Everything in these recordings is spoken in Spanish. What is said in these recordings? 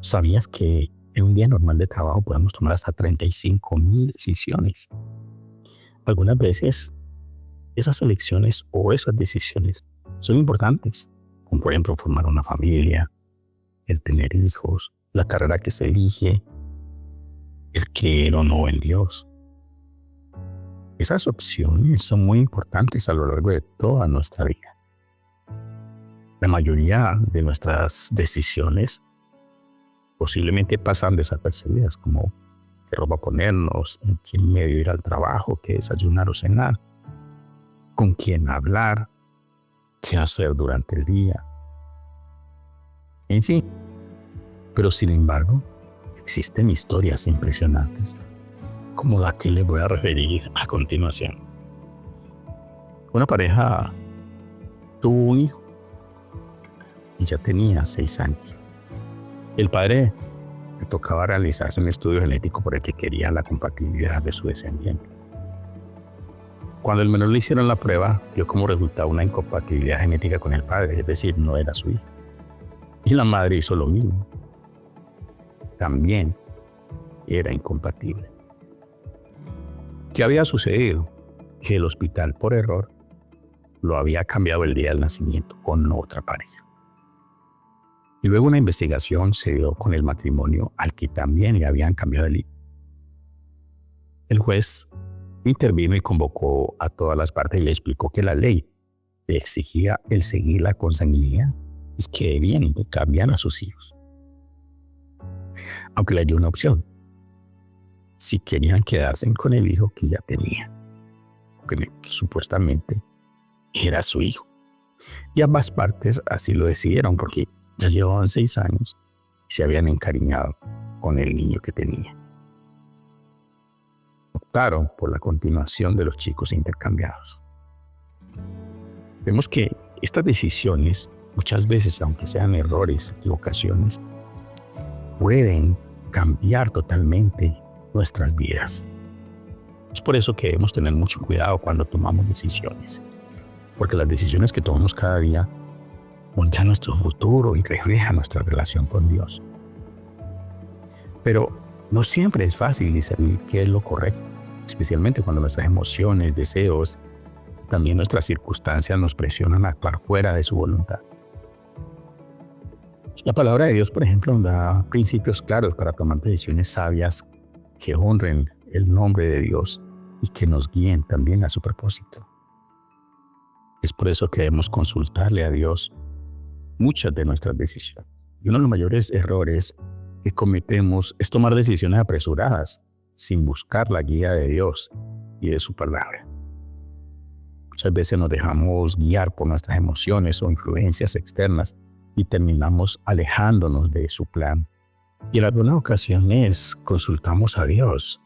¿Sabías que en un día normal de trabajo podemos tomar hasta 35.000 decisiones? Algunas veces esas elecciones o esas decisiones son importantes, como por ejemplo formar una familia, el tener hijos, la carrera que se elige, el creer o no en Dios. Esas opciones son muy importantes a lo largo de toda nuestra vida. La mayoría de nuestras decisiones posiblemente pasan desapercibidas, como qué ropa ponernos, en qué medio ir al trabajo, qué desayunar o cenar, con quién hablar, qué hacer durante el día. En fin, pero sin embargo, existen historias impresionantes, como la que les voy a referir a continuación. Una pareja tuvo un hijo y ya tenía 6 años. El padre le tocaba realizarse un estudio genético por el que quería la compatibilidad de su descendiente. Cuando el menor le hicieron la prueba, dio como resultado una incompatibilidad genética con el padre, es decir, no era su hijo. Y la madre hizo lo mismo. También era incompatible. ¿Qué había sucedido? Que el hospital, por error, lo había cambiado el día del nacimiento con otra pareja. Y luego una investigación se dio con el matrimonio al que también le habían cambiado el hijo. El juez intervino y convocó a todas las partes y le explicó que la ley le exigía el seguir la consanguinidad y que debían cambiar a sus hijos. Aunque le dio una opción, si querían quedarse con el hijo que ya tenía, que supuestamente era su hijo. Y ambas partes así lo decidieron porque ya llevaban 6 años y se habían encariñado con el niño que tenía. Optaron por la continuación de los chicos intercambiados. Vemos que estas decisiones, muchas veces, aunque sean errores, equivocaciones, pueden cambiar totalmente nuestras vidas. Es por eso que debemos tener mucho cuidado cuando tomamos decisiones, porque las decisiones que tomamos cada día moldean nuestro futuro y reflejan nuestra relación con Dios. Pero no siempre es fácil discernir qué es lo correcto, especialmente cuando nuestras emociones, deseos, también nuestras circunstancias nos presionan a actuar fuera de su voluntad. La palabra de Dios, por ejemplo, nos da principios claros para tomar decisiones sabias que honren el nombre de Dios y que nos guíen también a su propósito. Es por eso que debemos consultarle a Dios muchas de nuestras decisiones. Y uno de los mayores errores que cometemos es tomar decisiones apresuradas sin buscar la guía de Dios y de su palabra. Muchas veces nos dejamos guiar por nuestras emociones o influencias externas y terminamos alejándonos de su plan. Y en algunas ocasiones consultamos a Dios,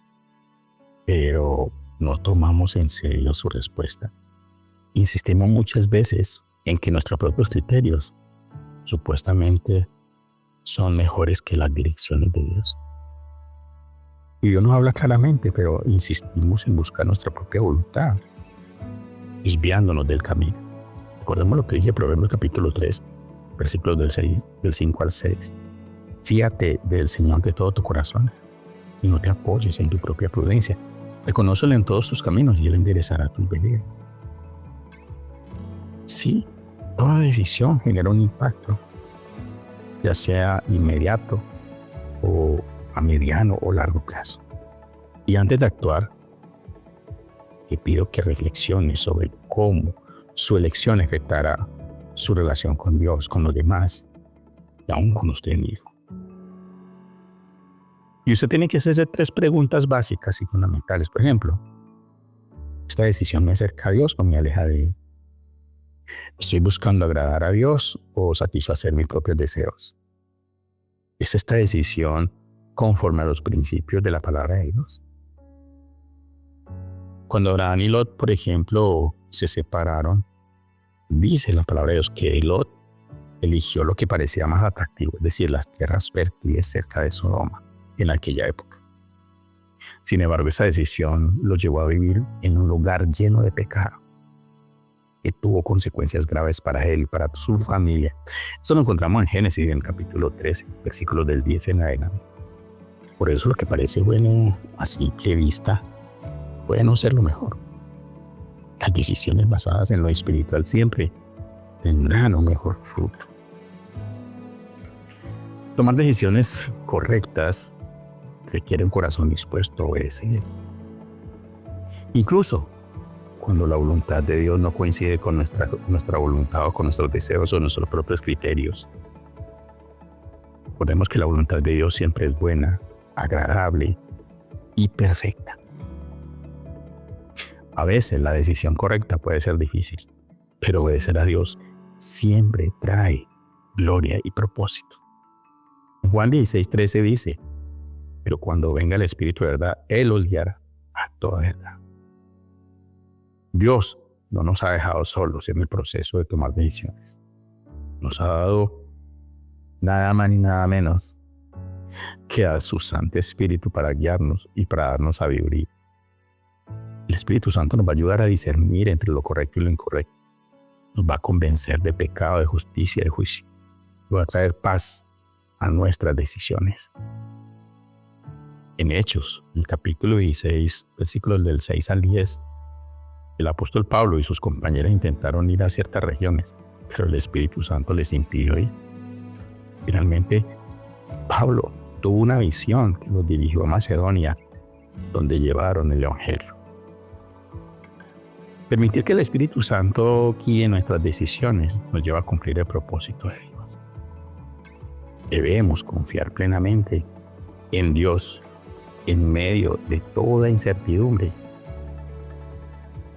pero no tomamos en serio su respuesta. Insistimos muchas veces en que nuestros propios criterios supuestamente son mejores que las direcciones de Dios. Y Dios nos habla claramente, pero insistimos en buscar nuestra propia voluntad, desviándonos del camino. Recordemos lo que dije en Proverbios capítulo 3, versículos del 5 al 6. Fíate del Señor de todo tu corazón y no te apoyes en tu propia prudencia. Reconócelo en todos tus caminos y Él enderezará tus veredas. Sí, toda decisión genera un impacto, ya sea inmediato o a mediano o largo plazo. Y antes de actuar, te pido que reflexiones sobre cómo su elección afectará su relación con Dios, con los demás y aún con usted mismo. Y usted tiene que hacerse 3 preguntas básicas y fundamentales. Por ejemplo, ¿esta decisión me acerca a Dios o me aleja de Él? ¿Estoy buscando agradar a Dios o satisfacer mis propios deseos? ¿Es esta decisión conforme a los principios de la palabra de Dios? Cuando Abraham y Lot, por ejemplo, se separaron, dice la palabra de Dios que Lot eligió lo que parecía más atractivo, es decir, las tierras fértiles cerca de Sodoma en aquella época. Sin embargo, esa decisión los llevó a vivir en un lugar lleno de pecado. que tuvo consecuencias graves para él y para su familia. Esto lo encontramos en Génesis, en el capítulo 13, versículos del 10 en adelante. Por eso lo que parece bueno a simple vista puede no ser lo mejor. Las decisiones basadas en lo espiritual siempre tendrán un mejor fruto. Tomar decisiones correctas requiere un corazón dispuesto a obedecer. Incluso cuando la voluntad de Dios no coincide con nuestra voluntad o con nuestros deseos o nuestros propios criterios. Recordemos que la voluntad de Dios siempre es buena, agradable y perfecta. A veces la decisión correcta puede ser difícil, pero obedecer a Dios siempre trae gloria y propósito. Juan 16:13 dice: pero cuando venga el Espíritu de verdad, Él os guiará a toda verdad. Dios no nos ha dejado solos en el proceso de tomar decisiones. Nos ha dado nada más ni nada menos que a su Santo Espíritu para guiarnos y para darnos sabiduría. El Espíritu Santo nos va a ayudar a discernir entre lo correcto y lo incorrecto. Nos va a convencer de pecado, de justicia y de juicio. Nos va a traer paz a nuestras decisiones. En Hechos, el capítulo 16, versículos del 6 al 10, el apóstol Pablo y sus compañeros intentaron ir a ciertas regiones, pero el Espíritu Santo les impidió ir. Finalmente, Pablo tuvo una visión que los dirigió a Macedonia, donde llevaron el Evangelio. Permitir que el Espíritu Santo guíe nuestras decisiones nos lleva a cumplir el propósito de Dios. Debemos confiar plenamente en Dios en medio de toda incertidumbre.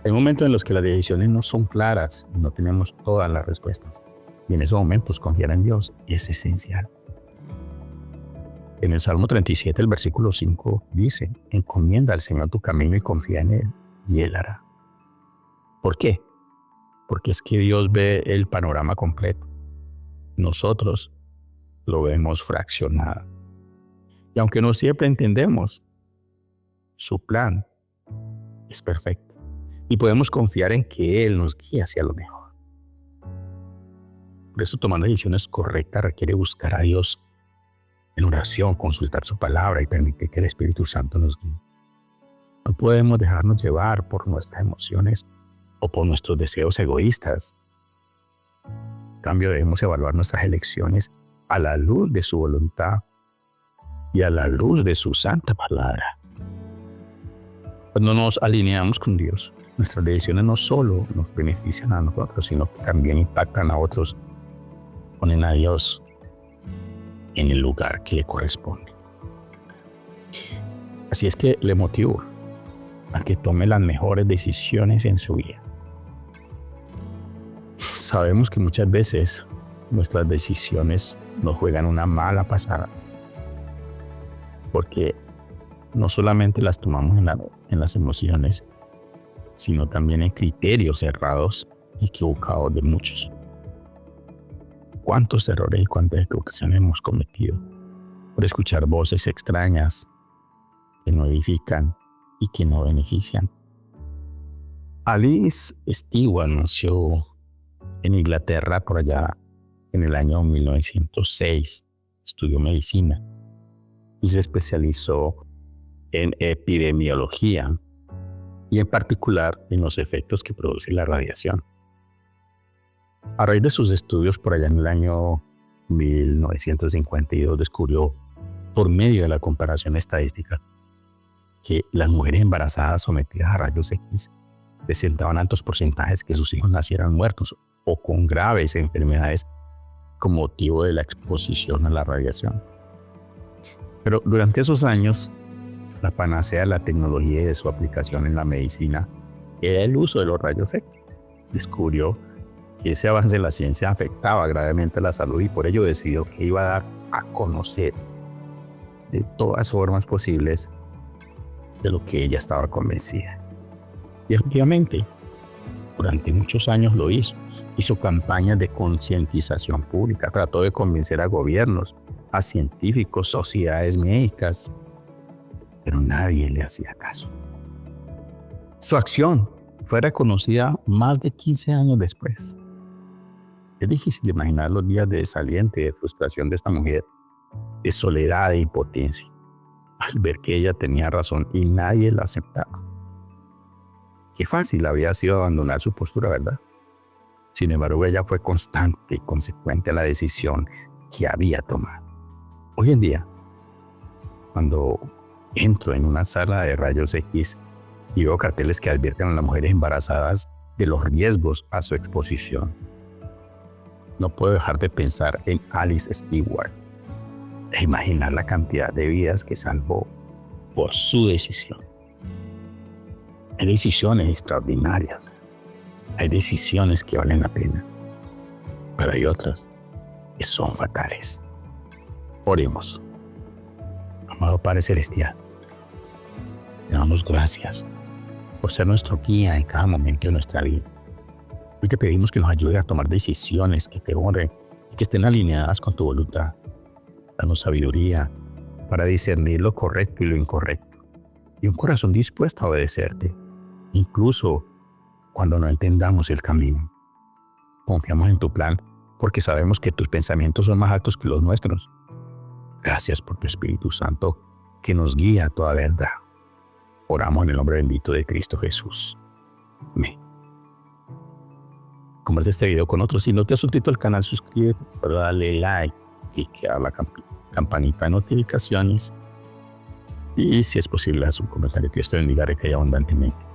Hay momentos en los que las decisiones no son claras y no tenemos todas las respuestas. Y en esos momentos confiar en Dios es esencial. En el Salmo 37, el versículo 5 dice: encomienda al Señor tu camino y confía en Él, y Él hará. ¿Por qué? Porque es que Dios ve el panorama completo. Nosotros lo vemos fraccionado. Y aunque no siempre entendemos, su plan es perfecto. Y podemos confiar en que Él nos guía hacia lo mejor. Por eso tomar decisiones correctas requiere buscar a Dios en oración, consultar su palabra y permitir que el Espíritu Santo nos guíe. No podemos dejarnos llevar por nuestras emociones o por nuestros deseos egoístas. En cambio, debemos evaluar nuestras elecciones a la luz de su voluntad y a la luz de su santa palabra. Cuando nos alineamos con Dios, nuestras decisiones no solo nos benefician a nosotros, sino que también impactan a otros, ponen a Dios en el lugar que le corresponde. Así es que le motivo a que tome las mejores decisiones en su vida. Sabemos que muchas veces nuestras decisiones nos juegan una mala pasada, porque no solamente las tomamos en las emociones, sino también en criterios errados y equivocados de muchos. ¿Cuántos errores y cuántas equivocaciones hemos cometido por escuchar voces extrañas que no edifican y que no benefician? Alice Stewart nació en Inglaterra por allá en el año 1906. Estudió medicina y se especializó en epidemiología y en particular en los efectos que produce la radiación. A raíz de sus estudios por allá en el año 1952 descubrió, por medio de la comparación estadística, que las mujeres embarazadas sometidas a rayos X presentaban altos porcentajes que sus hijos nacieran muertos o con graves enfermedades con motivo de la exposición a la radiación. Pero durante esos años, la panacea de la tecnología y de su aplicación en la medicina era el uso de los rayos X. Descubrió que ese avance de la ciencia afectaba gravemente la salud y por ello decidió que iba a dar a conocer de todas formas posibles de lo que ella estaba convencida. Y efectivamente, durante muchos años lo hizo. Hizo campañas de concientización pública, trató de convencer a gobiernos, a científicos, sociedades médicas, pero nadie le hacía caso. Su acción fue reconocida más de 15 años después. Es difícil imaginar los días de desaliento y de frustración de esta mujer, de soledad e impotencia, al ver que ella tenía razón y nadie la aceptaba. Qué fácil había sido abandonar su postura, ¿verdad? Sin embargo, ella fue constante y consecuente a la decisión que había tomado. Hoy en día, cuando entro en una sala de rayos X y veo carteles que advierten a las mujeres embarazadas de los riesgos a su exposición, no puedo dejar de pensar en Alice Stewart e imaginar la cantidad de vidas que salvó por su decisión. Hay decisiones extraordinarias, hay decisiones que valen la pena, pero hay otras que son fatales. Oremos. Amado Padre Celestial, te damos gracias por ser nuestro guía en cada momento de nuestra vida. Hoy te pedimos que nos ayude a tomar decisiones que te honren y que estén alineadas con tu voluntad. Danos sabiduría para discernir lo correcto y lo incorrecto, y un corazón dispuesto a obedecerte, incluso cuando no entendamos el camino. Confiamos en tu plan porque sabemos que tus pensamientos son más altos que los nuestros. Gracias por tu Espíritu Santo que nos guía a toda verdad. Oramos en el nombre bendito de Cristo Jesús. Amén. Comparte este video con otros. Si no te has suscrito al canal, suscríbete, dale like, clique a la campanita de notificaciones y si es posible haz un comentario. Que Dios te bendiga, que haya abundantemente.